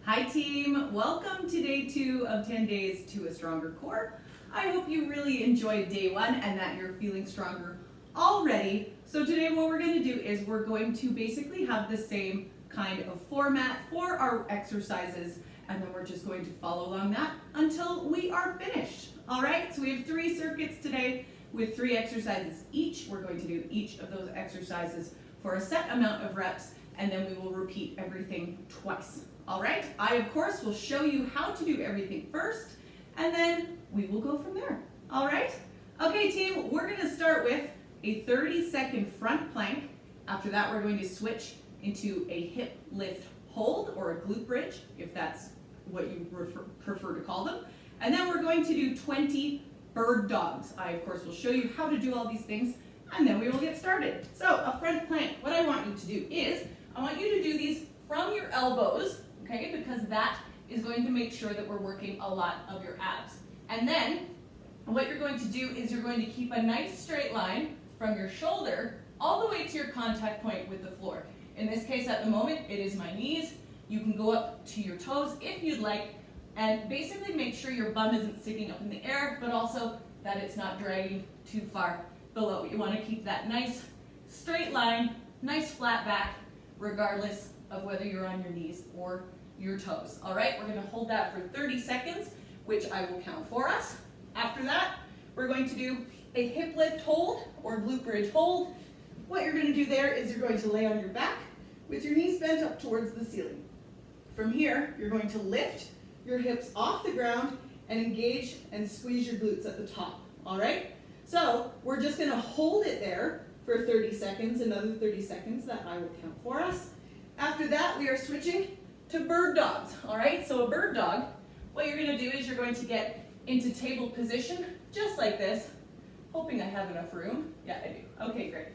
Hi team, welcome to day 2 of 10 days to a stronger core. I hope you really enjoyed day 1 and that you're feeling stronger already. So today what we're going to do is we're going to basically have the same kind of format for our exercises, and then we're just going to follow along that until we are finished. All right, so we have 3 circuits today with 3 exercises each. We're going to do each of those exercises for a set amount of reps, and then we will repeat everything twice. All right, I of course will show you how to do everything first, and then we will go from there. All right, okay team, we're going to start with a 30-second front plank. After that, we're going to switch into a hip lift hold or a glute bridge, if that's what you prefer to call them. And then we're going to do 20 bird dogs. I of course will show you how to do all these things, and then we will get started. So a front plank, what I want you to do is, I want you to do these from your elbows, okay, because that is going to make sure that we're working a lot of your abs. And then what you're going to do is you're going to keep a nice straight line from your shoulder all the way to your contact point with the floor. In this case, at the moment, it is my knees. You can go up to your toes if you'd like, and basically make sure your bum isn't sticking up in the air, but also that it's not dragging too far below. You want to keep that nice straight line, nice flat back, regardless of whether you're on your knees or your toes. All right, we're going to hold that for 30 seconds, which I will count for us. After that, we're going to do a hip lift hold or glute bridge hold. What you're going to do there is you're going to lay on your back with your knees bent up towards the ceiling. From here, you're going to lift your hips off the ground and engage and squeeze your glutes at the top. All right, so we're just going to hold it there for 30 seconds, another 30 seconds that I will count for us. After that, we are switching to bird dogs. All right, so a bird dog, what you're going to do is you're going to get into table position just like this, hoping I have enough room. Yeah, I do. Okay, great.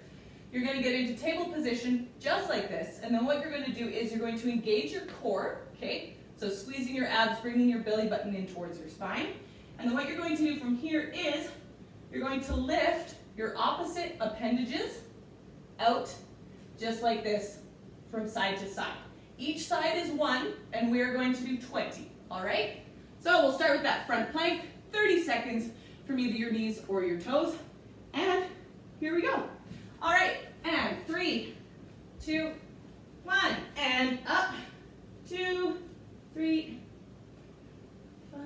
You're going to get into table position just like this, and then what you're going to do is you're going to engage your core, okay? So squeezing your abs, bringing your belly button in towards your spine. And then what you're going to do from here is you're going to lift your opposite appendages out just like this from side to side. Each side is 1, and we are going to do 20, all right? So we'll start with that front plank, 30 seconds from either your knees or your toes, and here we go. All right, and 3, 2, 1, and up, 2, 3, 5,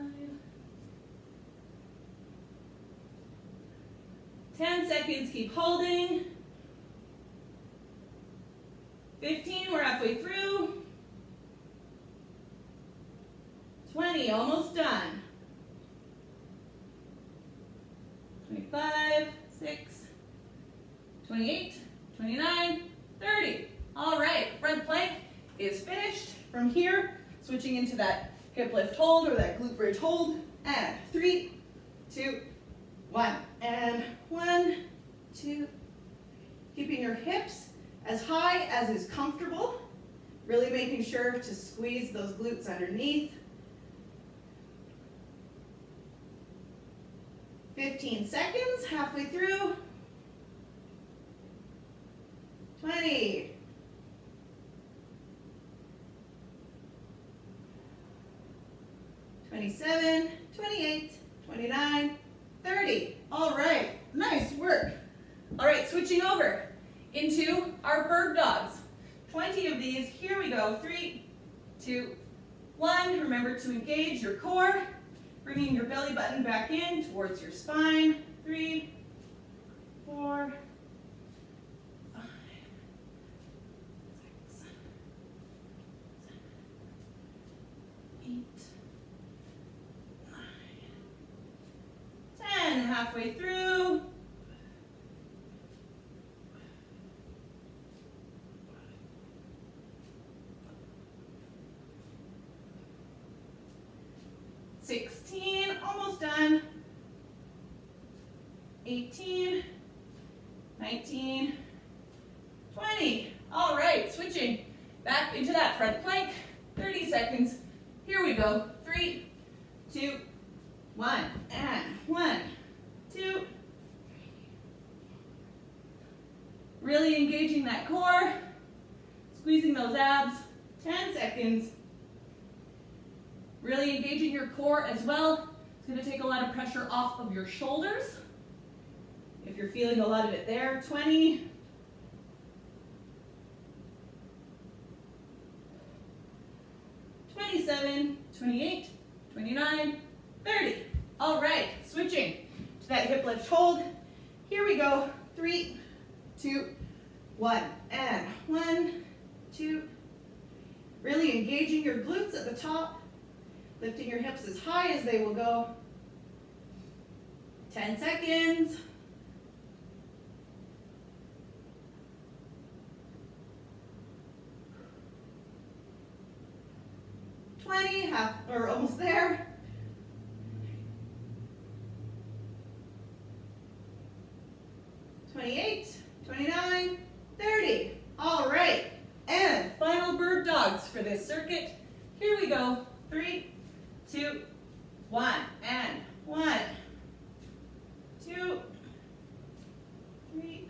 10 seconds, keep holding. 15, we're halfway through. 20, almost done. 25, 6, 28, 29, 30. All right, front plank is finished. From here, switching into that hip lift hold or that glute bridge hold. And 3, 2, 1. And 1, 2. Keeping your hips as high as is comfortable. Really making sure to squeeze those glutes underneath. 15 seconds, halfway through. 20. 27, 28, 29, 30. All right, nice work. All right, switching over into our bird dogs. 20 of these, here we go. 3, 2, 1. Remember to engage your core, bringing your belly button back in towards your spine. 3, 4, 5, 6, 7, 8, 9, 10. Halfway through. 16, almost done. 18, 19, 20. All right, switching back into that front plank. 30 seconds. Here we go. 3, 2, 1. And 1, 2. Really engaging that core, squeezing those abs. 10 seconds. Really engaging your core as well. It's going to take a lot of pressure off of your shoulders. If you're feeling a lot of it there, 20. 27, 28, 29, 30. All right, switching to that hip lift hold. Here we go. 3, 2, 1. And 1, 2. Really engaging your glutes at the top. Lifting your hips as high as they will go. 10 seconds. Half or almost there. 28, 29, 30. All right, and final bird dogs for this circuit. Here we go. 3, 2, 1, and 1, 2, 3.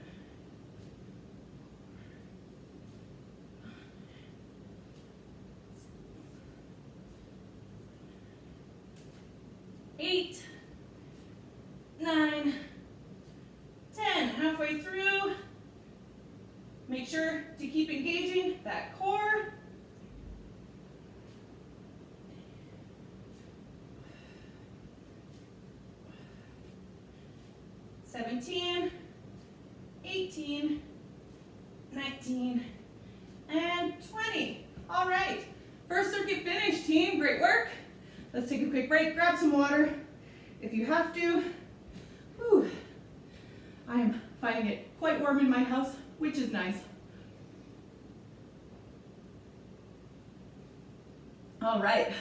8, 9, 10. Halfway through. Make sure to keep engaging that core. 17, 18, 19, and 20. All right. First circuit finished, team. Great work. Let's take a quick break, grab some water if you have to. Whew. I am finding it quite warm in my house, which is nice. All right,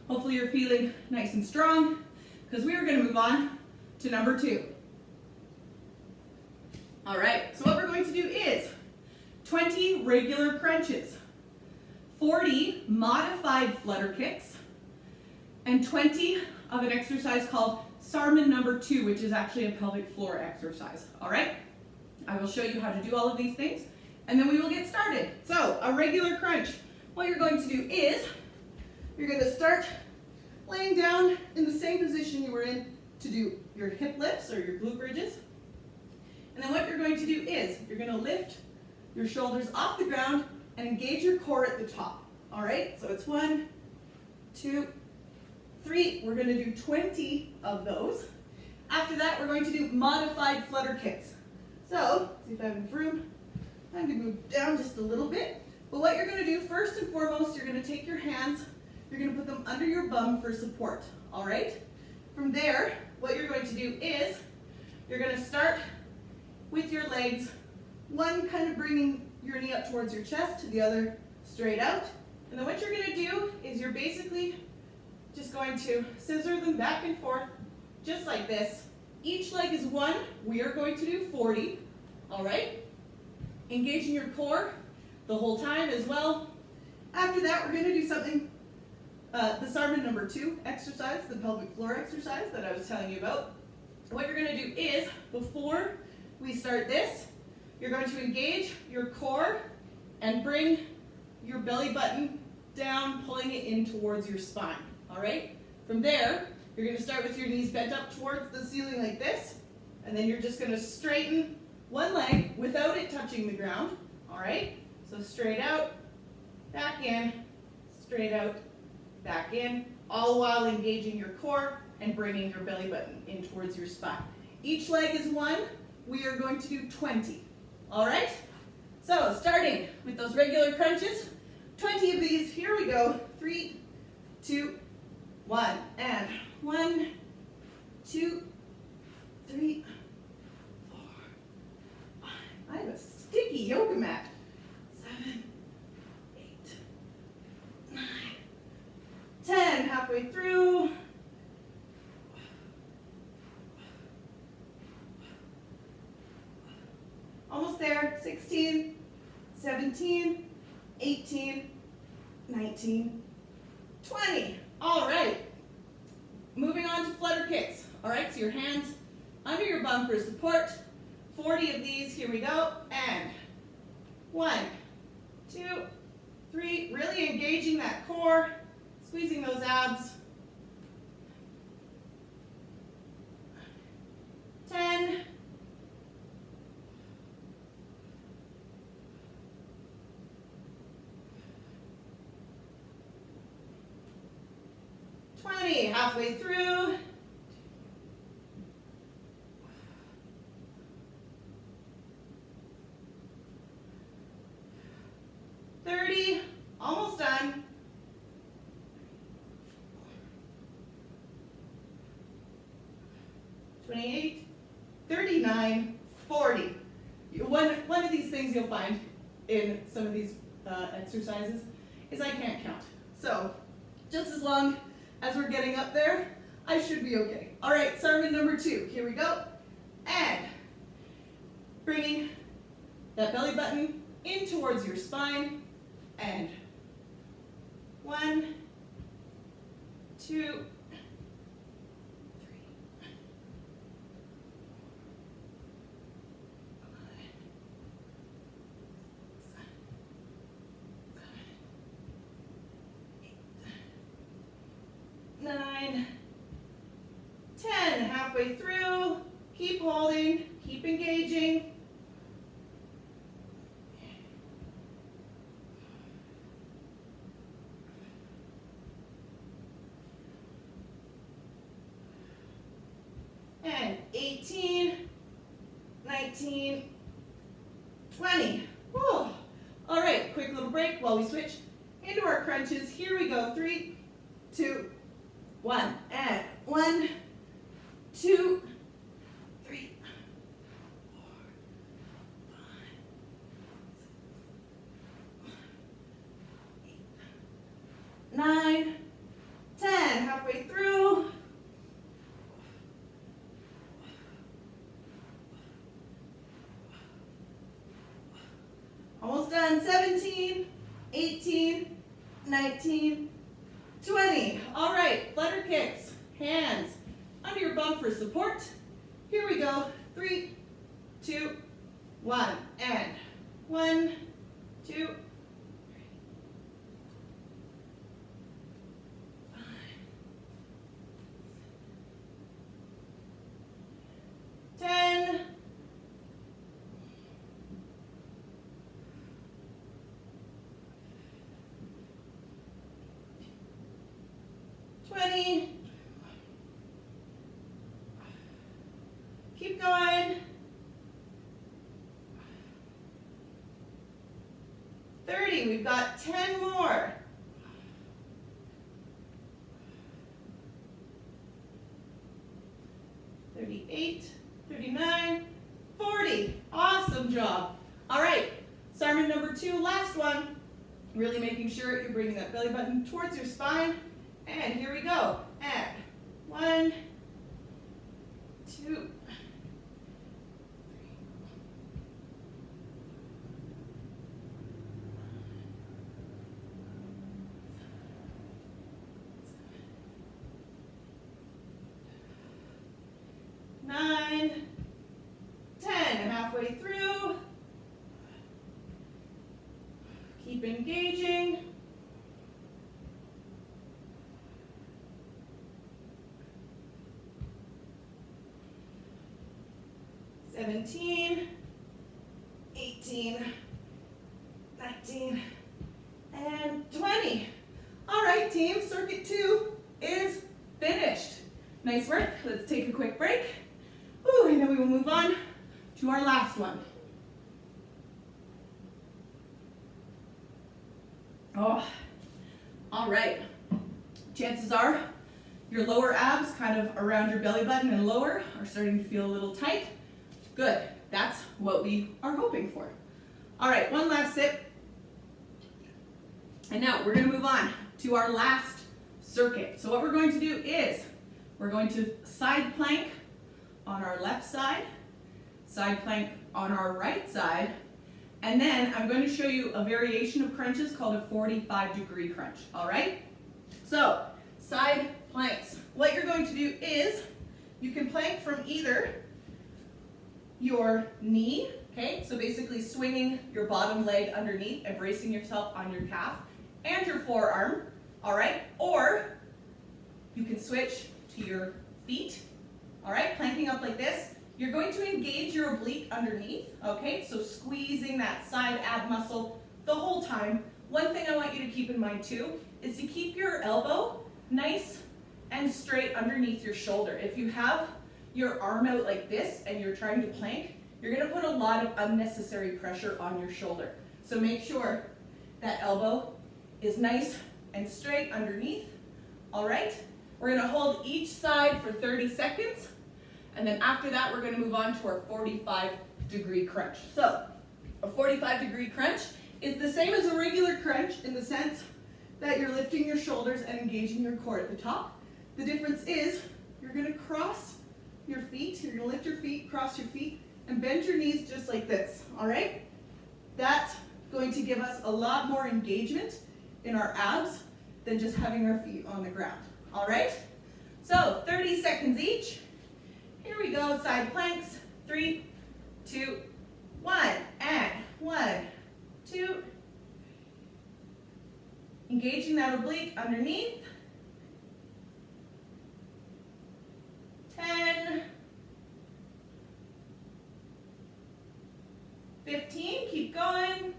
hopefully you're feeling nice and strong because we are going to move on to number 2. All right, so what we're going to do is 20 regular crunches, 40 modified flutter kicks, and 20 of an exercise called Sarman number 2, which is actually a pelvic floor exercise. All right, I will show you how to do all of these things, and then we will get started. So a regular crunch, what you're going to do is you're going to start laying down in the same position you were in to do your hip lifts or your glute bridges. And then what you're going to do is you're going to lift your shoulders off the ground and engage your core at the top. All right, so it's 1, 2, 3. We're going to do 20 of those. After that, we're going to do modified flutter kicks. So, see if I have enough room. I'm going to move down just a little bit. But what you're going to do first and foremost, you're going to take your hands, you're going to put them under your bum for support. All right? From there, what you're going to do is you're going to start with your legs, one kind of bringing your knee up towards your chest, the other straight out. And then what you're going to do is you're basically just going to scissor them back and forth, just like this. Each leg is 1. We are going to do 40, all right? Engaging your core the whole time as well. After that, we're going to do something, the Sarman number 2 exercise, the pelvic floor exercise that I was telling you about. What you're going to do is, before we start this, you're going to engage your core and bring your belly button down, pulling it in towards your spine. All right? From there, you're going to start with your knees bent up towards the ceiling like this, and then you're just going to straighten one leg without it touching the ground. All right? So straight out, back in, straight out, back in, all while engaging your core and bringing your belly button in towards your spine. Each leg is 1. We are going to do 20. All right? So starting with those regular crunches, 20 of these. Here we go. 3, 2, 1, and 1, 2, 3, 4, 5. I have a sticky yoga mat. 7, 8, 9, 10. Halfway through. Almost there. 16, 17, 18, 19, 20. All right. Moving on to flutter kicks. All right, so your hands under your bum for support. 40 of these. Here we go. And 1, 2, 3. Really engaging that core. Squeezing those abs. 10. 20, halfway through. 30, almost done. 28, 39, 40. One of these things you'll find in some of these exercises is I can't count. So just as long as we're getting up there, I should be okay. All right, sermon number 2. Here we go. And bringing that belly button in towards your spine. And 1, 2, 9, 10, halfway through, keep holding, keep engaging. And 18, 19, 20. Whew. All right, quick little break while we switch into our crunches. Here we go, 3, 2, 1, and 1, 2, 3, 4, 5, 6, 8, 9, 10, halfway through. Almost done. 17, 18, 19, 20. All right, flutter kicks, hands under your bum for support. Here we go. 3, 2, 1, and 1, 2, 3, 5, 10. 20. Keep going. 30. We've got 10 more. 38, 39, 40. Awesome job. All right, sermon number 2, last one. Really making sure you're bringing that belly button towards your spine. And here we go. And 1, 2, 9, 10, halfway through. Keep engaging. 17, 18, 19, and 20. All right, team, circuit 2 is finished. Nice work. Let's take a quick break. Ooh, and then we will move on to our last one. Oh, all right. Chances are your lower abs, kind of around your belly button and lower, are starting to feel a little tight. Good. That's what we are hoping for. All right, one last sip. And now we're going to move on to our last circuit. So what we're going to do is we're going to side plank on our left side plank on our right side, and then I'm going to show you a variation of crunches called a 45-degree crunch. All right? So side planks. What you're going to do is you can plank from either your knee, okay? So basically swinging your bottom leg underneath and bracing yourself on your calf and your forearm, all right? Or switch to your feet. All right, planking up like this. You're going to engage your oblique underneath, okay? So squeezing that side ab muscle the whole time. One thing I want you to keep in mind too is to keep your elbow nice and straight underneath your shoulder. If you have your arm out like this and you're trying to plank, you're gonna put a lot of unnecessary pressure on your shoulder. So make sure that elbow is nice and straight underneath. All right, we're gonna hold each side for 30 seconds. And then after that, we're gonna move on to our 45-degree crunch. So a 45-degree crunch is the same as a regular crunch in the sense that you're lifting your shoulders and engaging your core at the top. The difference is you're gonna cross your feet, you're gonna lift your feet, cross your feet, and bend your knees just like this, all right? That's going to give us a lot more engagement in our abs than just having our feet on the ground, all right? So 30 seconds each. Here we go, side planks. 3, 2, 1, and 1, 2. Engaging that oblique underneath. 10, 15, keep going.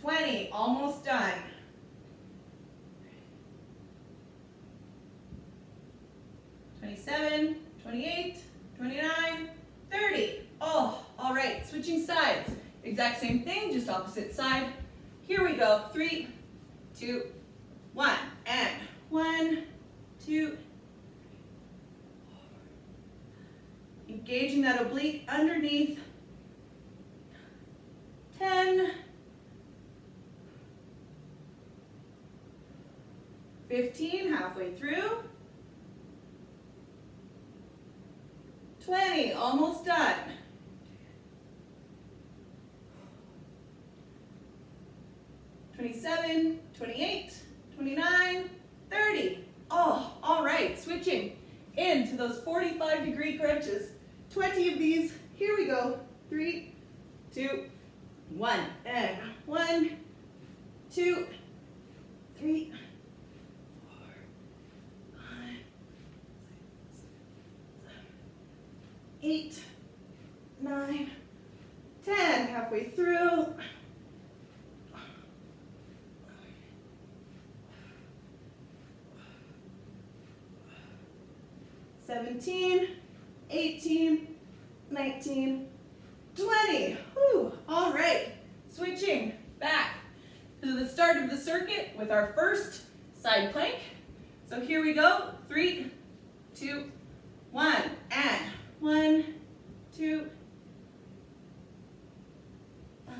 20, almost done. 27, 28, 29, 30. Oh, all right, switching sides. Exact same thing, just opposite side. Here we go, 3, 2, 1, and 1, 2. Engaging that oblique underneath. 10, 15, halfway through. 20, almost done. 27, 28, 29, 30. Oh, all right, switching into those 45-degree crunches. 20 of these, here we go. 3, 2, 1, and 1, 2, 3, 4, 5, 6, 7, 8, 9, 10, halfway through. 17, 18, 19, 20. Whew. All right, switching back to the start of the circuit with our first side plank. So here we go, 3, 2, 1, and 1, 2, 5,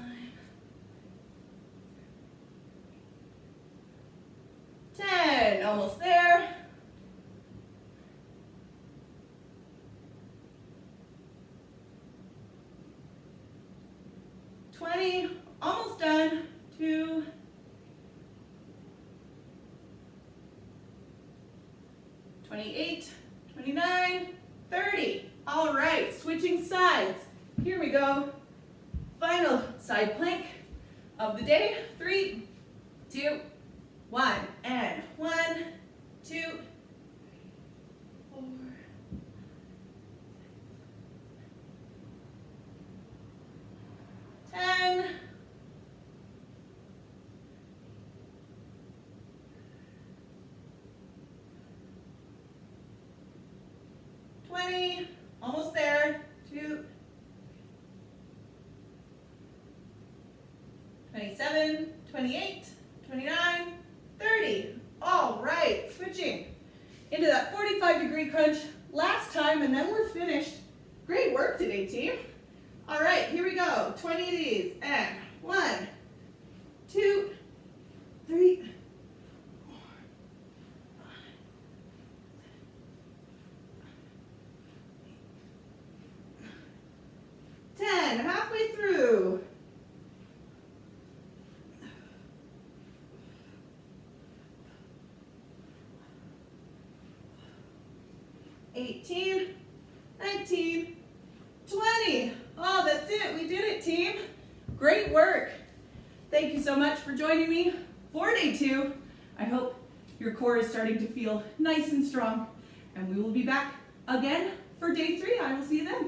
10, almost there. 20, almost done. 2, 28, 29, 30. All right, switching sides. Here we go. Final side plank of the day. 3, 2, 1, and 1, 2, 4, 10, 20, almost there. 2, 27, 28, 29, 30. All right, switching into that 45-degree crunch last time, and then we're finished. Great work today, team. All right, here we go. 20 of these, and 1, 2, 3, 4, 5, 10, halfway through. 18, 19, 20. Oh, that's it. We did it, team. Great work. Thank you so much for joining me for day 2. I hope your core is starting to feel nice and strong. And we will be back again for day 3. I will see you then.